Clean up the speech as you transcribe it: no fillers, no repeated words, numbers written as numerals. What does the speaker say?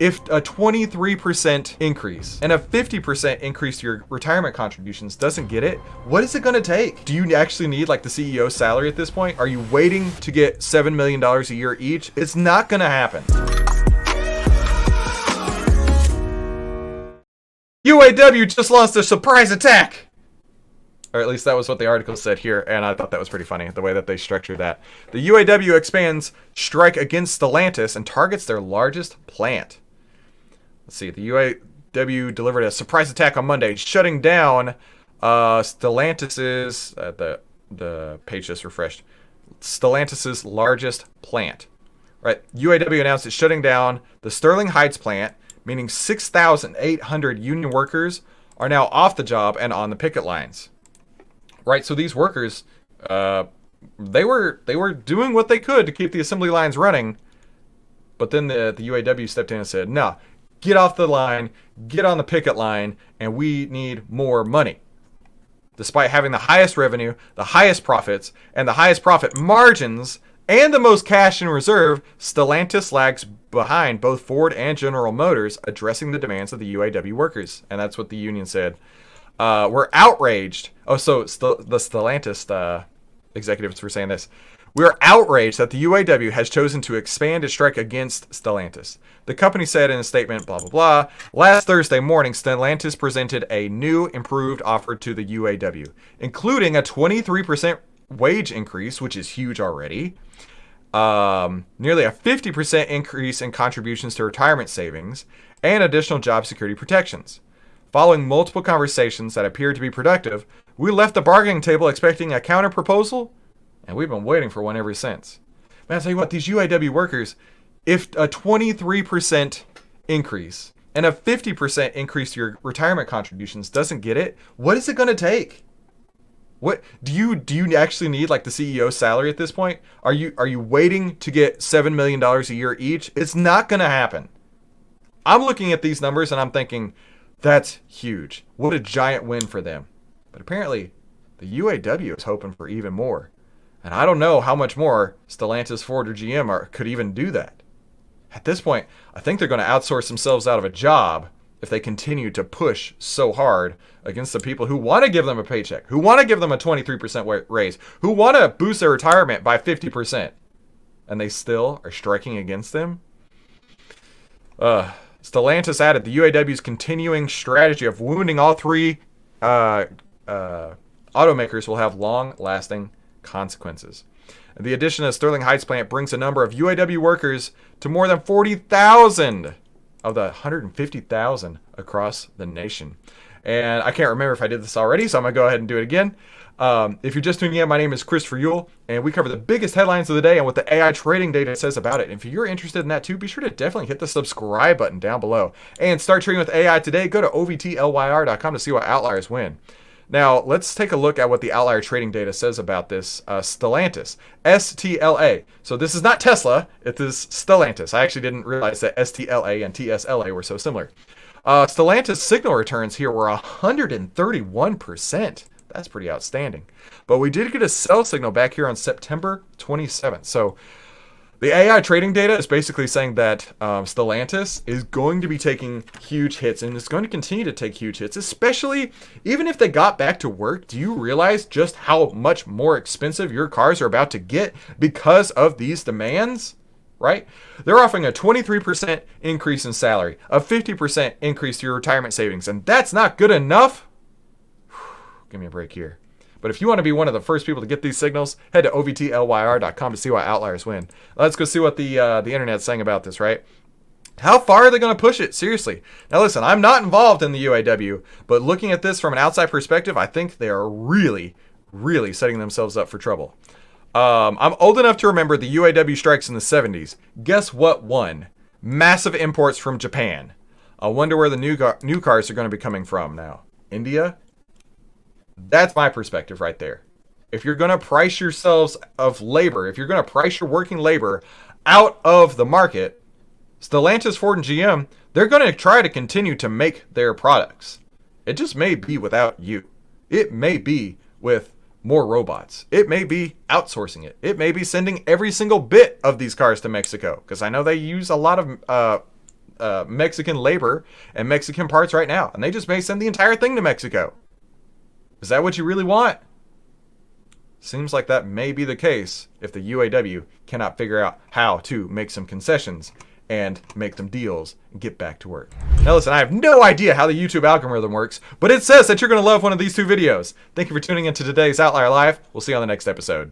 If a 23% increase and a 50% increase to your retirement contributions doesn't get it, what is it going to take? Do you actually need like the CEO's salary at this point? Are you waiting to get $7 million a year each? It's not going to happen. UAW just launched a surprise attack. Or at least that was what the article said here, and I thought that was pretty funny, the way that they structured that. The UAW expands strike against Stellantis and targets their largest plant. Let's see, the UAW delivered a surprise attack on Monday, shutting down Stellantis's, the page just refreshed, Stellantis's largest plant. Right, UAW announced it's shutting down the Sterling Heights plant, meaning 6,800 union workers are now off the job and on the picket lines. Right, so these workers, they were doing what they could to keep the assembly lines running, but then the UAW stepped in and said, "No, get off the line, get on the picket line, and we need more money." Despite having the highest revenue, the highest profits, and the highest profit margins, and the most cash in reserve, Stellantis lags behind both Ford and General Motors addressing the demands of the UAW workers, and that's what the union said. We're outraged. Oh, so the Stellantis executives were saying this. We are outraged that the UAW has chosen to expand its strike against Stellantis. The company said in a statement, blah, blah, blah. Last Thursday morning, Stellantis presented a new, improved offer to the UAW, including a 23% wage increase, which is huge already. Nearly a 50% increase in contributions to retirement savings, and additional job security protections. Following multiple conversations that appeared to be productive, we left the bargaining table expecting a counter proposal, and we've been waiting for one ever since. Man, I'll tell you what, these UAW workers, if a 23% increase and a 50% increase to your retirement contributions doesn't get it, what is it going to take? What do you actually need like the CEO's salary at this point? Are you waiting to get $7 million a year each? It's not going to happen. I'm looking at these numbers and I'm thinking, that's huge. What a giant win for them. But apparently, the UAW is hoping for even more. And I don't know how much more Stellantis, Ford, or GM could even do that. At this point, I think they're going to outsource themselves out of a job if they continue to push so hard against the people who want to give them a paycheck, who want to give them a 23% raise, who want to boost their retirement by 50%. And they still are striking against them. Stellantis added the UAW's continuing strategy of wounding all three automakers will have long-lasting consequences. The addition of Sterling Heights plant brings the number of UAW workers to more than 40,000 of the 150,000 across the nation. And I can't remember if I did this already, so I'm going to go ahead and do it again. If you're just tuning in, my name is Christopher Yule, and we cover the biggest headlines of the day and what the AI trading data says about it. And if you're interested in that too, be sure to definitely hit the subscribe button down below. And start trading with AI today. Go to ovtlyr.com to see what outliers win. Now, let's take a look at what the Outlier trading data says about this Stellantis. STLA. So this is not Tesla, it is Stellantis. I actually didn't realize that STLA and TSLA were so similar. Stellantis signal returns here were 131%. That's pretty outstanding. But we did get a sell signal back here on September 27th. So the AI trading data is basically saying that Stellantis is going to be taking huge hits and is going to continue to take huge hits, especially even if they got back to work. Do you realize just how much more expensive your cars are about to get because of these demands? Right? They're offering a 23% increase in salary, a 50% increase to your retirement savings, and that's not good enough? Give me a break here. But if you want to be one of the first people to get these signals, head to ovtlyr.com to see why outliers win. Let's go see what the internet's saying about this, right? How far are they going to push it? Seriously. Now listen, I'm not involved in the UAW, but looking at this from an outside perspective, I think they are really, really setting themselves up for trouble. I'm old enough to remember the UAW strikes in the 70s. Guess what won? Massive imports from Japan. I wonder where the new cars are going to be coming from now. India? That's my perspective right there. If you're going to price yourselves of labor, if you're going to price your working labor out of the market, Stellantis, Ford, and GM, they're going to try to continue to make their products. It just may be without you. It may be with more robots. It may be outsourcing it. It may be sending every single bit of these cars to Mexico, because I know they use a lot of Mexican labor and Mexican parts right now, and they just may send the entire thing to Mexico. Is that what you really want? Seems like that may be the case if the UAW cannot figure out how to make some concessions and make some deals and get back to work. Now listen, I have no idea how the YouTube algorithm works, but it says that you're going to love one of these two videos. Thank you for tuning into today's Outlier Live. We'll see you on the next episode.